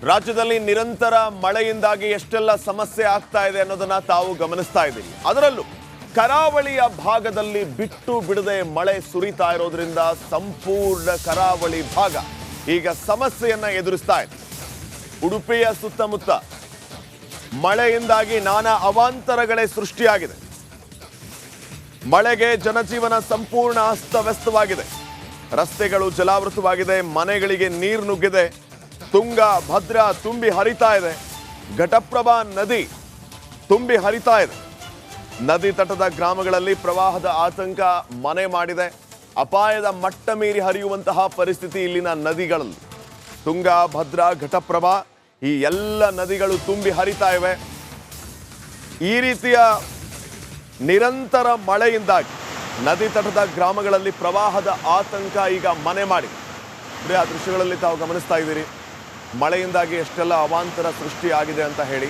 ರಾಜ್ಯದಲ್ಲಿ ನಿರಂತರ ಮಳೆಯಿಂದಾಗಿ ಎಷ್ಟೆಲ್ಲ ಸಮಸ್ಯೆ ಆಗ್ತಾ ಇದೆ ಅನ್ನೋದನ್ನ ತಾವು ಗಮನಿಸ್ತಾ ಇದ್ದೀವಿ. ಅದರಲ್ಲೂ ಕರಾವಳಿಯ ಭಾಗದಲ್ಲಿ ಬಿಟ್ಟು ಬಿಡದೆ ಮಳೆ ಸುರಿತಾ ಇರೋದ್ರಿಂದ ಸಂಪೂರ್ಣ ಕರಾವಳಿ ಭಾಗ ಈಗ ಸಮಸ್ಯೆಯನ್ನ ಎದುರಿಸ್ತಾ ಇದೆ. ಉಡುಪಿಯ ಸುತ್ತಮುತ್ತ ಮಳೆಯಿಂದಾಗಿ ನಾನಾ ಅವಾಂತರಗಳೇ ಸೃಷ್ಟಿಯಾಗಿದೆ. ಮಳೆಗೆ ಜನಜೀವನ ಸಂಪೂರ್ಣ ಅಸ್ತವ್ಯಸ್ತವಾಗಿದೆ. ರಸ್ತೆಗಳು ಜಲಾವೃತವಾಗಿದೆ, ಮನೆಗಳಿಗೆ ನೀರು ನುಗ್ಗಿದೆ, ತುಂಗಾ ಭದ್ರಾ ತುಂಬಿ ಹರಿತಾ ಇದೆ, ಘಟಪ್ರಭಾ ನದಿ ತುಂಬಿ ಹರಿತಾ ಇದೆ. ನದಿ ತಟದ ಗ್ರಾಮಗಳಲ್ಲಿ ಪ್ರವಾಹದ ಆತಂಕ ಮನೆ ಮಾಡಿದೆ. ಅಪಾಯದ ಮಟ್ಟ ಮೀರಿ ಹರಿಯುವಂತಹ ಪರಿಸ್ಥಿತಿ ಇಲ್ಲಿನ ನದಿಗಳಲ್ಲಿ. ತುಂಗಾ ಭದ್ರಾ ಘಟಪ್ರಭಾ ಈ ಎಲ್ಲ ನದಿಗಳು ತುಂಬಿ ಹರಿತಾ ಇವೆ. ಈ ರೀತಿಯ ನಿರಂತರ ಮಳೆಯಿಂದಾಗಿ ನದಿ ತಟದ ಗ್ರಾಮಗಳಲ್ಲಿ ಪ್ರವಾಹದ ಆತಂಕ ಈಗ ಮನೆ ಮಾಡಿದೆ. ಆ ದೃಶ್ಯಗಳಲ್ಲಿ ತಾವು ಗಮನಿಸ್ತಾ ಇದ್ದೀರಿ, ಮಳೆಯಿಂದಾಗಿ ಎಷ್ಟೆಲ್ಲ ಅವಾಂತರ ಸೃಷ್ಟಿಯಾಗಿದೆ ಅಂತ ಹೇಳಿ.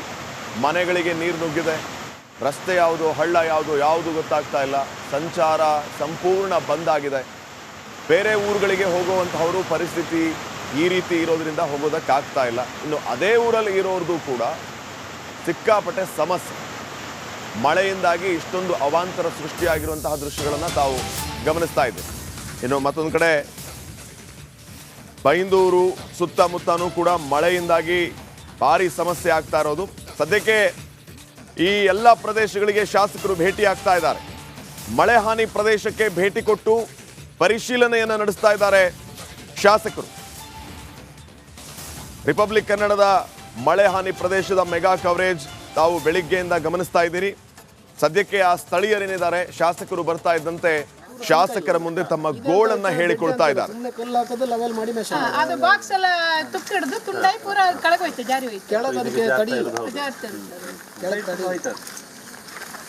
ಮನೆಗಳಿಗೆ ನೀರು ನುಗ್ಗಿದೆ, ರಸ್ತೆ ಯಾವುದು ಹಳ್ಳ ಯಾವುದು ಗೊತ್ತಾಗ್ತಾ ಇಲ್ಲ, ಸಂಚಾರ ಸಂಪೂರ್ಣ ಬಂದ್ ಆಗಿದೆ. ಬೇರೆ ಊರುಗಳಿಗೆ ಹೋಗುವಂತಹವರು ಪರಿಸ್ಥಿತಿ ಈ ರೀತಿ ಇರೋದ್ರಿಂದ ಹೋಗೋದಕ್ಕಾಗ್ತಾ ಇಲ್ಲ. ಇನ್ನು ಅದೇ ಊರಲ್ಲಿ ಇರೋರ್ದು ಕೂಡ ಸಿಕ್ಕಾಪಟ್ಟೆ ಸಮಸ್ಯೆ. ಮಳೆಯಿಂದಾಗಿ ಇಷ್ಟೊಂದು ಅವಾಂತರ ಸೃಷ್ಟಿಯಾಗಿರುವಂತಹ ದೃಶ್ಯಗಳನ್ನು ತಾವು ಗಮನಿಸ್ತಾ ಇದ್ದೀವಿ. ಇನ್ನು ಮತ್ತೊಂದು ಕಡೆ ಬೈಂದೂರು ಸುತ್ತಮುತ್ತನೂ ಕೂಡ ಮಳೆಯಿಂದಾಗಿ ಭಾರಿ ಸಮಸ್ಯೆ ಆಗ್ತಾ ಇರೋದು. ಸದ್ಯಕ್ಕೆ ಈ ಎಲ್ಲ ಪ್ರದೇಶಗಳಿಗೆ ಶಾಸಕರು ಭೇಟಿ ಆಗ್ತಾ ಇದ್ದಾರೆ. ಮಳೆ ಹಾನಿ ಪ್ರದೇಶಕ್ಕೆ ಭೇಟಿ ಕೊಟ್ಟು ಪರಿಶೀಲನೆಯನ್ನು ನಡೆಸ್ತಾ ಇದ್ದಾರೆ ಶಾಸಕರು. ರಿಪಬ್ಲಿಕ್ ಕನ್ನಡದ ಮಳೆ ಹಾನಿ ಪ್ರದೇಶದ ಮೆಗಾ ಕವರೇಜ್ ತಾವು ಬೆಳಿಗ್ಗೆಯಿಂದ ಗಮನಿಸ್ತಾ ಇದ್ದೀರಿ. ಸದ್ಯಕ್ಕೆ ಆ ಸ್ಥಳೀಯರೇನಿದ್ದಾರೆ, ಶಾಸಕರು ಬರ್ತಾ ಇದ್ದಂತೆ ಶಾಸಕರ ಮುಂದೆ ತಮ್ಮ ಗೋಳನ್ನ ಹೇಳಿಕೊಳ್ತಾ ಇದ್ದಾರೆ. ಅದು ಬಾಕ್ಸ್ ಎಲ್ಲ ತುಕ್ಕಿಡ್ದು ತುಂಡಾಯಿ ಪೂರ ಕೆಳಗೋಯ್ತು, ಜಾರಿ ಹೋಯ್ತು.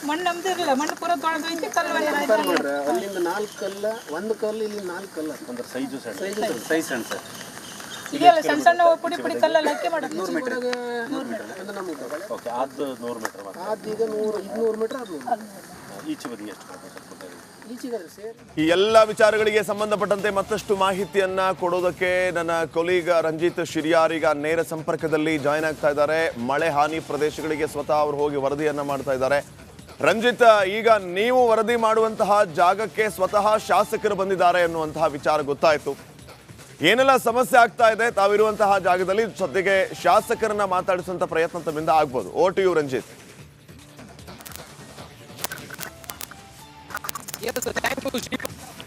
ಮಣ್ಣು ನಮ್ದಿರಲಿಲ್ಲ, ಮಣ್ಣು ಪೂರ ತೊಳೆದೋಯ್ತು. ಕಲ್ಲು ಅಲ್ಲಿಂದ 4 ಕಲ್ಲ, ಒಂದು ಕಲ್ಲು ಇಲ್ಲಿ 4 ಕಲ್ಲ ಅಂದ್ರೆ ಸೈಜ್ ಸಣ್ಣ ಇದೆಲ್ಲ ಸಣ್ಣ ಸಣ್ಣ ಪುಡಿ ಪುಡಿ ಕಲ್ಲಲ್ಲಿ ಹಾಕಿ ಮಾಡೋದು. 100 ಮೀಟರ್ ಓಕೆ, ಅದು 100 ಮೀಟರ್ ಅದು ಈಗ 200 ಮೀಟರ್ ಅದು ಈಚೆ ಬದಿಗೆ ಈ ಎಲ್ಲ ವಿಚಾರಗಳಿಗೆ ಸಂಬಂಧಪಟ್ಟಂತೆ ಮತ್ತಷ್ಟು ಮಾಹಿತಿಯನ್ನ ಕೊಡೋದಕ್ಕೆ ನನ್ನ ಕೊಲೀಗ ರಂಜಿತ್ ಶಿರಿಯಾರ್ ಈಗ ನೇರ ಸಂಪರ್ಕದಲ್ಲಿ ಜಾಯ್ನ್ ಆಗ್ತಾ ಇದ್ದಾರೆ. ಮಳೆ ಹಾನಿ ಪ್ರದೇಶಗಳಿಗೆ ಸ್ವತಃ ಅವರು ಹೋಗಿ ವರದಿಯನ್ನ ಮಾಡ್ತಾ ಇದ್ದಾರೆ. ರಂಜಿತ್, ಈಗ ನೀವು ವರದಿ ಮಾಡುವಂತಹ ಜಾಗಕ್ಕೆ ಸ್ವತಃ ಶಾಸಕರು ಬಂದಿದ್ದಾರೆ ಅನ್ನುವಂತಹ ವಿಚಾರ ಗೊತ್ತಾಯ್ತು. ಏನೆಲ್ಲ ಸಮಸ್ಯೆ ಆಗ್ತಾ ಇದೆ ತಾವಿರುವಂತಹ ಜಾಗದಲ್ಲಿ? ಸದ್ಯಕ್ಕೆ ಶಾಸಕರನ್ನ ಮಾತಾಡಿಸುವಂತ ಪ್ರಯತ್ನ ತಮ್ಮಿಂದ ಆಗ್ಬೋದು. ಓ ಟು ಯು ರಂಜಿತ್.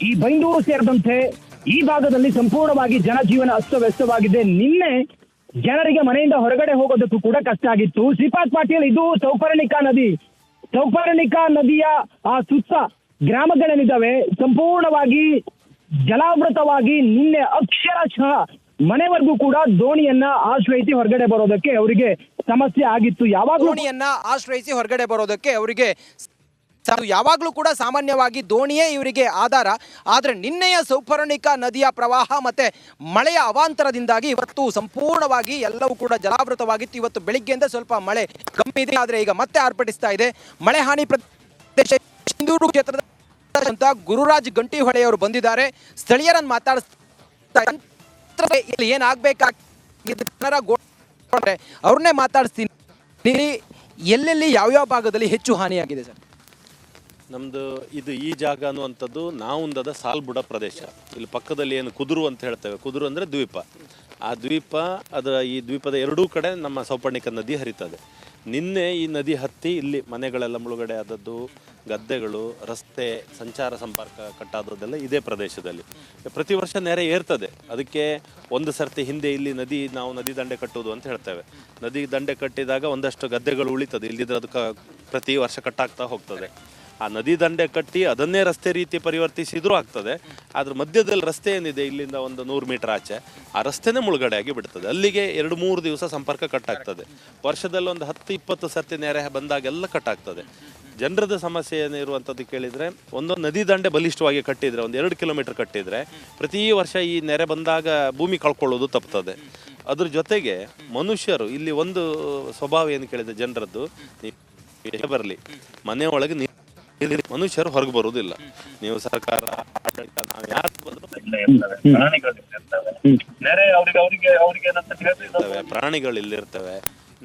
ಈ ಬೈಂದೂರು ಸೇರಿದಂತೆ ಈ ಭಾಗದಲ್ಲಿ ಸಂಪೂರ್ಣವಾಗಿ ಜನಜೀವನ ಅಸ್ತವ್ಯಸ್ತವಾಗಿದೆ. ನಿನ್ನೆ ಜನರಿಗೆ ಮನೆಯಿಂದ ಹೊರಗಡೆ ಹೋಗೋದಕ್ಕೂ ಕೂಡ ಕಷ್ಟ ಆಗಿತ್ತು. ಶ್ರೀಪಾದ್ ಪಾಟೀಲ್, ಇದು ಚೌಪರ್ಣಿಕಾ ನದಿಯ ಆ ಸುತ್ತ ಗ್ರಾಮಗಳೇನಿದ್ದಾವೆ ಸಂಪೂರ್ಣವಾಗಿ ಜಲಾವೃತವಾಗಿ ನಿನ್ನೆ ಅಕ್ಷರಶಃ ಮನೆವರೆಗೂ ಕೂಡ ದೋಣಿಯನ್ನ ಆಶ್ರಯಿಸಿ ಹೊರಗಡೆ ಬರೋದಕ್ಕೆ ಅವರಿಗೆ ಸಮಸ್ಯೆ ಆಗಿತ್ತು. ಯಾವಾಗಲೂ ಕೂಡ ಸಾಮಾನ್ಯವಾಗಿ ದೋಣಿಯೇ ಇವರಿಗೆ ಆಧಾರ. ಆದರೆ ನಿನ್ನೆಯ ಚೌಪರ್ಣಿಕಾ ನದಿಯ ಪ್ರವಾಹ ಮತ್ತು ಮಳೆಯ ಅವಾಂತರದಿಂದಾಗಿ ಇವತ್ತು ಸಂಪೂರ್ಣವಾಗಿ ಎಲ್ಲವೂ ಕೂಡ ಜಲಾವೃತವಾಗಿತ್ತು. ಇವತ್ತು ಬೆಳಿಗ್ಗೆಯಿಂದ ಸ್ವಲ್ಪ ಮಳೆ ಕಮ್ಮಿ ಇದೆ, ಆದರೆ ಈಗ ಮತ್ತೆ ಆರ್ಭಟಿಸ್ತಾ ಇದೆ. ಮಳೆ ಹಾನಿ ಪ್ರದೇಶ ಸಿಂಧೂರು ಕ್ಷೇತ್ರದ ಅಂತ ಗುರುರಾಜ್ ಗಂಟಿಹೊಳೆಯವರು ಬಂದಿದ್ದಾರೆ. ಸ್ಥಳೀಯರನ್ನು ಮಾತಾಡಿಸ್ತಾರೆ. ಇಲ್ಲಿ ಏನಾಗಬೇಕಾಗಿದೆ ಅವ್ರನ್ನೇ ಮಾತಾಡಿಸ್ತೀನಿ. ಎಲ್ಲೆಲ್ಲಿ ಯಾವ್ಯಾವ ಭಾಗದಲ್ಲಿ ಹೆಚ್ಚು ಹಾನಿಯಾಗಿದೆ ಸರ್? ನಮ್ಮದು ಈ ಜಾಗ ಅನ್ನುವಂಥದ್ದು ನಾವುಂದದ ಸಾಲ್ಬುಡ ಪ್ರದೇಶ. ಇಲ್ಲಿ ಪಕ್ಕದಲ್ಲಿ ಏನು ಕುದುರು ಅಂತ ಹೇಳ್ತೇವೆ, ಕುದುರು ಅಂದರೆ ದ್ವೀಪ. ಆ ದ್ವೀಪ, ಈ ದ್ವೀಪದ ಎರಡೂ ಕಡೆ ನಮ್ಮ ಚೌಪರ್ಣಿಕಾ ನದಿ ಹರಿತದೆ. ನಿನ್ನೆ ಈ ನದಿ ಹತ್ತಿ ಇಲ್ಲಿ ಮನೆಗಳೆಲ್ಲ ಮುಳುಗಡೆ ಆದದ್ದು, ಗದ್ದೆಗಳು, ರಸ್ತೆ, ಸಂಚಾರ ಸಂಪರ್ಕ ಕಟ್ಟಾದದ್ದೆಲ್ಲ ಇದೇ ಪ್ರದೇಶದಲ್ಲಿ. ಪ್ರತಿ ವರ್ಷ ನೆರೆ ಏರ್ತದೆ. ಅದಕ್ಕೆ ಒಂದು ಸರ್ತಿ ಹಿಂದೆ ಇಲ್ಲಿ ನಾವು ನದಿ ದಂಡೆ ಕಟ್ಟುವುದು ಅಂತ ಹೇಳ್ತೇವೆ. ನದಿ ದಂಡೆ ಕಟ್ಟಿದಾಗ ಒಂದಷ್ಟು ಗದ್ದೆಗಳು ಉಳಿತದೆ, ಇಲ್ಲಿದ್ರೆ ಅದಕ್ಕೆ ಪ್ರತಿ ವರ್ಷ ಕಟ್ಟಾಗ್ತಾ ಹೋಗ್ತದೆ. ಆ ನದಿ ದಂಡೆ ಕಟ್ಟಿ ಅದನ್ನೇ ರಸ್ತೆ ರೀತಿ ಪರಿವರ್ತಿಸಿದ್ರೂ ಆಗ್ತದೆ. ಅದ್ರ ಮಧ್ಯದಲ್ಲಿ ರಸ್ತೆ ಏನಿದೆ ಇಲ್ಲಿಂದ ಒಂದು 100 ಮೀಟರ್ ಆಚೆ, ಆ ರಸ್ತೆನೇ ಮುಳುಗಡೆ ಆಗಿ ಬಿಡ್ತದೆ. ಅಲ್ಲಿಗೆ 2-3 ದಿವಸ ಸಂಪರ್ಕ ಕಟ್ಟಾಗ್ತದೆ. ವರ್ಷದಲ್ಲಿ ಒಂದು 10-20 ಸರ್ತಿ ನೆರೆ ಬಂದಾಗೆಲ್ಲ ಕಟ್ಟಾಗ್ತದೆ. ಜನರದ ಸಮಸ್ಯೆ ಏನಿರುವಂಥದ್ದು ಕೇಳಿದರೆ, ಒಂದೊಂದು ನದಿ ದಂಡೆ ಬಲಿಷ್ಠವಾಗಿ ಕಟ್ಟಿದರೆ, ಒಂದು 2 ಕಿಲೋಮೀಟರ್ ಕಟ್ಟಿದರೆ ಪ್ರತಿ ವರ್ಷ ಈ ನೆರೆ ಬಂದಾಗ ಭೂಮಿ ಕಳ್ಕೊಳ್ಳೋದು ತಪ್ತದೆ. ಅದ್ರ ಜೊತೆಗೆ ಮನುಷ್ಯರು ಇಲ್ಲಿ ಒಂದು ಸ್ವಭಾವ ಏನು ಕೇಳಿದೆ ಜನರದ್ದು, ಬರಲಿ ಮನೆಯೊಳಗೆ ಮನುಷ್ಯರು ಹೊರಗೆ ಬರುವುದಿಲ್ಲ. ನೀವು ಸರ್ಕಾರ, ಆಡಳಿತ, ನಾವು ಯಾರು ಬಂದರೂ ನೆರೆ ಅವ್ರಿಗೆ ಏನಂತ ಇರ್ತವೆ, ಪ್ರಾಣಿಗಳು ಇಲ್ಲಿರ್ತವೆ.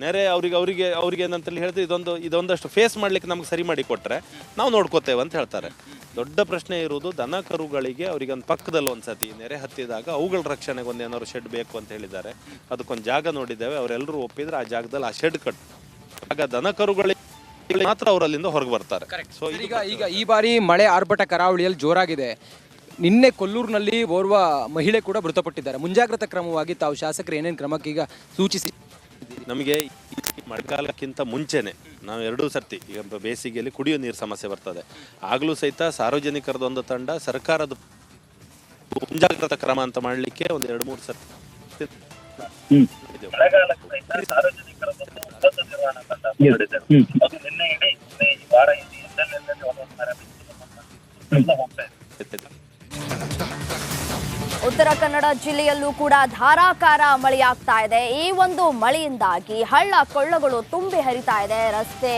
ನೆರೆ ಅವ್ರಿಗೆ ಏನಂತ ಹೇಳ್ತೀವಿ, ಇದೊಂದಷ್ಟು ಫೇಸ್ ಮಾಡ್ಲಿಕ್ಕೆ ನಮ್ಗೆ ಸರಿ ಮಾಡಿ ಕೊಟ್ರೆ ನಾವು ನೋಡ್ಕೋತೇವೆ ಅಂತ ಹೇಳ್ತಾರೆ. ದೊಡ್ಡ ಪ್ರಶ್ನೆ ಇರುವುದು ದನ ಕರುಗಳಿಗೆ ಅವರಿಗೆ ಒಂದು ಪಕ್ಕದಲ್ಲಿ ಒಂದ್ಸತಿ ನೆರೆ ಹತ್ತಿದಾಗ ಅವುಗಳ ರಕ್ಷಣೆಗೆ ಒಂದು ಏನಾದ್ರು ಶೆಡ್ ಬೇಕು ಅಂತ ಹೇಳಿದ್ದಾರೆ. ಅದಕ್ಕೊಂದು ಜಾಗ ನೋಡಿದ್ದೇವೆ, ಅವರೆಲ್ಲರೂ ಒಪ್ಪಿದ್ರೆ ಆ ಜಾಗದಲ್ಲಿ ಆ ಶೆಡ್ ಕಟ್ ಆಗ ದನ ಕರುಗಳಿಗೆ ಮಾತ್ರ ಅವರಲ್ಲಿಂದ ಹೊರಗೆ ಬರ್ತಾರೆ. ಸೊ ಈಗ ಈ ಬಾರಿ ಮಳೆ ಆರ್ಭಟ ಕರಾವಳಿಯಲ್ಲಿ ಜೋರಾಗಿದೆ. ನಿನ್ನೆ ಕೊಲ್ಲೂರಿನಲ್ಲಿ ಓರ್ವ ಮಹಿಳೆ ಕೂಡ ಮೃತಪಟ್ಟಿದ್ದಾರೆ. ಮುಂಜಾಗ್ರತಾ ಕ್ರಮವಾಗಿ ತಾವು ಶಾಸಕರು ಏನೇನು ಕ್ರಮಕ್ಕೆ ಈಗ ಸೂಚಿಸಿ? ನಮಗೆ ಮಳೆಗಾಲಕ್ಕಿಂತ ಮುಂಚೆನೆ ನಾವು 2 ಸರ್ತಿ ಈಗ ಬೇಸಿಗೆಯಲ್ಲಿ ಕುಡಿಯೋ ನೀರು ಸಮಸ್ಯೆ ಬರ್ತದೆ. ಆಗಲೂ ಸಹಿತ ಸಾರ್ವಜನಿಕರದೊಂದು ತಂಡ ಸರ್ಕಾರದ ಮುಂಜಾಗ್ರತಾ ಕ್ರಮ ಅಂತ ಮಾಡಲಿಕ್ಕೆ ಒಂದು 2-3 ಸರ್ತಿ ಉತ್ತರ ಕನ್ನಡ ಜಿಲ್ಲೆಯಲ್ಲೂ ಕೂಡ ಧಾರಾಕಾರ ಮಳೆಯಾಗ್ತಾ ಇದೆ. ಈ ಒಂದು ಮಳೆಯಿಂದಾಗಿ ಹಳ್ಳ ಕೊಳ್ಳಗಳು ತುಂಬಿ ಹರಿತಾ ಇದೆ. ರಸ್ತೆ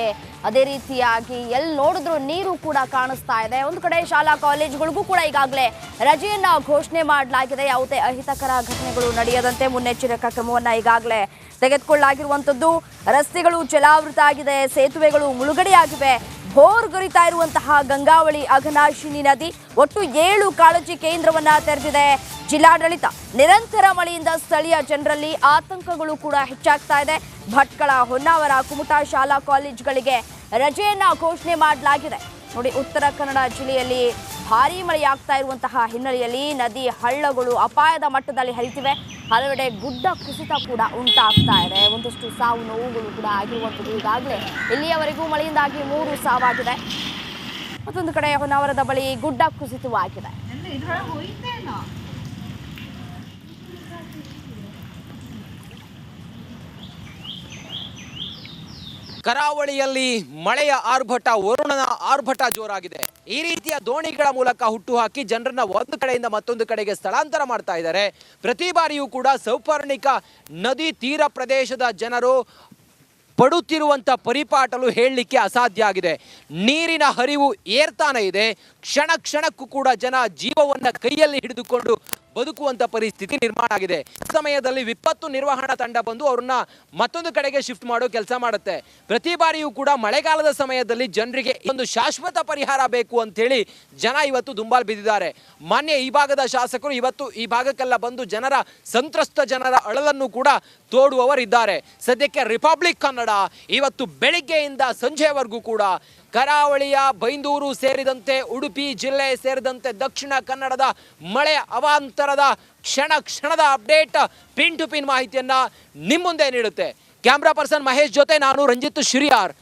ಅದೇ ರೀತಿಯಾಗಿ ಎಲ್ಲಿ ನೋಡಿದ್ರು ನೀರು ಕೂಡ ಕಾಣಿಸ್ತಾ ಇದೆ. ಒಂದು ಕಡೆ ಶಾಲಾ ಕಾಲೇಜುಗಳಿಗೂ ಕೂಡ ಈಗಾಗಲೇ ರಜೆಯನ್ನ ಘೋಷಣೆ ಮಾಡಲಾಗಿದೆ. ಯಾವುದೇ ಅಹಿತಕರ ಘಟನೆಗಳು ನಡೆಯದಂತೆ ಮುನ್ನೆಚ್ಚರಿಕಾ ಕ್ರಮವನ್ನ ಈಗಾಗಲೇ ತೆಗೆದುಕೊಳ್ಳಲಾಗಿರುವಂಥದ್ದು. ರಸ್ತೆಗಳು ಜಲಾವೃತ ಆಗಿದೆ, ಸೇತುವೆಗಳು ಮುಳುಗಡೆಯಾಗಿವೆ. ಭೋರ್ಗರಿತಾ ಇರುವಂತಹ ಗಂಗಾವಳಿ ಅಘನಾಶಿನಿ ನದಿ. ಒಟ್ಟು 7 ಕಾಳಜಿ ಕೇಂದ್ರವನ್ನ ತೆರೆದಿದೆ ಜಿಲ್ಲಾಡಳಿತ. ನಿರಂತರ ಮಳೆಯಿಂದ ಸ್ಥಳೀಯ ಜನರಲ್ಲಿ ಆತಂಕಗಳು ಕೂಡ ಹೆಚ್ಚಾಗ್ತಾ ಇದೆ. ಭಟ್ಕಳ, ಹೊನ್ನಾವರ, ಕುಮಟಾ ಶಾಲಾ ಕಾಲೇಜುಗಳಿಗೆ ರಜೆಯನ್ನ ಘೋಷಣೆ ಮಾಡಲಾಗಿದೆ. ನೋಡಿ, ಉತ್ತರ ಕನ್ನಡ ಜಿಲ್ಲೆಯಲ್ಲಿ ಭಾರೀ ಮಳೆಯಾಗ್ತಾ ಇರುವಂತಹ ಹಿನ್ನೆಲೆಯಲ್ಲಿ ನದಿ ಹಳ್ಳಗಳು ಅಪಾಯದ ಮಟ್ಟದಲ್ಲಿ ಹರಿತಿವೆ. ಹಲವೆಡೆ ಗುಡ್ಡ ಕುಸಿತ ಕೂಡ ಉಂಟಾಗ್ತಾ ಇದೆ. ಒಂದಷ್ಟು ಸಾವು ನೋವುಗಳು ಕೂಡ ಆಗಿರುವಂಥದ್ದು. ಈಗಾಗಲೇ ಇಲ್ಲಿಯವರೆಗೂ ಮಳೆಯಿಂದಾಗಿ 3 ಸಾವಾಗಿದೆ. ಮತ್ತೊಂದು ಕಡೆ ಹೊನ್ನಾವರದ ಬಳಿ ಗುಡ್ಡ ಕುಸಿತವಾಗಿದೆ. ಕರಾವಳಿಯಲ್ಲಿ ಮಳೆಯ ಆರ್ಭಟ, ವರುಣನ ಆರ್ಭಟ ಜೋರಾಗಿದೆ. ಈ ರೀತಿಯ ದೋಣಿಗಳ ಮೂಲಕ ಹುಟ್ಟುಹಾಕಿ ಜನರನ್ನ ಒಂದು ಕಡೆಯಿಂದ ಮತ್ತೊಂದು ಕಡೆಗೆ ಸ್ಥಳಾಂತರ ಮಾಡ್ತಾ ಇದ್ದಾರೆ. ಪ್ರತಿ ಬಾರಿಯೂ ಕೂಡ ಸೌಪರ್ಣಿಕ ನದಿ ತೀರ ಪ್ರದೇಶದ ಜನರು ಪಡುತ್ತಿರುವಂಥ ಪರಿಪಾಟಲು ಹೇಳಲಿಕ್ಕೆ ಅಸಾಧ್ಯ ಆಗಿದೆ. ನೀರಿನ ಹರಿವು ಏರ್ತಾನೆ ಇದೆ. ಕ್ಷಣ ಕ್ಷಣಕ್ಕೂ ಕೂಡ ಜನ ಜೀವವನ್ನು ಕೈಯಲ್ಲಿ ಹಿಡಿದುಕೊಂಡು ಬದುಕುವಂಥ ಪರಿಸ್ಥಿತಿ ನಿರ್ಮಾಣ ಆಗಿದೆ. ಸಮಯದಲ್ಲಿ ವಿಪತ್ತು ನಿರ್ವಹಣಾ ತಂಡ ಬಂದು ಅವ್ರನ್ನ ಮತ್ತೊಂದು ಕಡೆಗೆ ಶಿಫ್ಟ್ ಮಾಡೋ ಕೆಲಸ ಮಾಡುತ್ತೆ. ಪ್ರತಿ ಬಾರಿಯೂ ಕೂಡ ಮಳೆಗಾಲದ ಸಮಯದಲ್ಲಿ ಜನರಿಗೆ ಒಂದು ಶಾಶ್ವತ ಪರಿಹಾರ ಬೇಕು ಅಂತೇಳಿ ಜನ ಇವತ್ತು ದುಂಬಾಲು ಬಿದ್ದಿದ್ದಾರೆ. ಮಾನ್ಯ ಈ ಭಾಗದ ಶಾಸಕರು ಇವತ್ತು ಈ ಭಾಗಕ್ಕೆಲ್ಲ ಬಂದು ಸಂತ್ರಸ್ತ ಜನರ ಅಳಲನ್ನು ಕೂಡ ತೋಡುವವರಿದ್ದಾರೆ. ಸದ್ಯಕ್ಕೆ ರಿಪಬ್ಲಿಕ್ ಕನ್ನಡ ಇವತ್ತು ಬೆಳಿಗ್ಗೆಯಿಂದ ಸಂಜೆವರೆಗೂ ಕೂಡ ಕರಾವಳಿಯ ಬೈಂದೂರು ಸೇರಿದಂತೆ ಉಡುಪಿ ಜಿಲ್ಲೆ ಸೇರಿದಂತೆ ದಕ್ಷಿಣ ಕನ್ನಡದ ಮಳೆ ಅವಾಂತರದ ಕ್ಷಣದ ಅಪ್ಡೇಟ್, ಪಿನ್ ಟು ಪಿನ್ ಮಾಹಿತಿಯನ್ನ ನಿಮ್ಮ ಮುಂದೆ ನೀಡುತ್ತೆ. ಕ್ಯಾಮ್ರಾ ಪರ್ಸನ್ ಮಹೇಶ್ ಜೊತೆ ನಾನು ರಂಜಿತ್ ಶಿರಿಯಾರ್.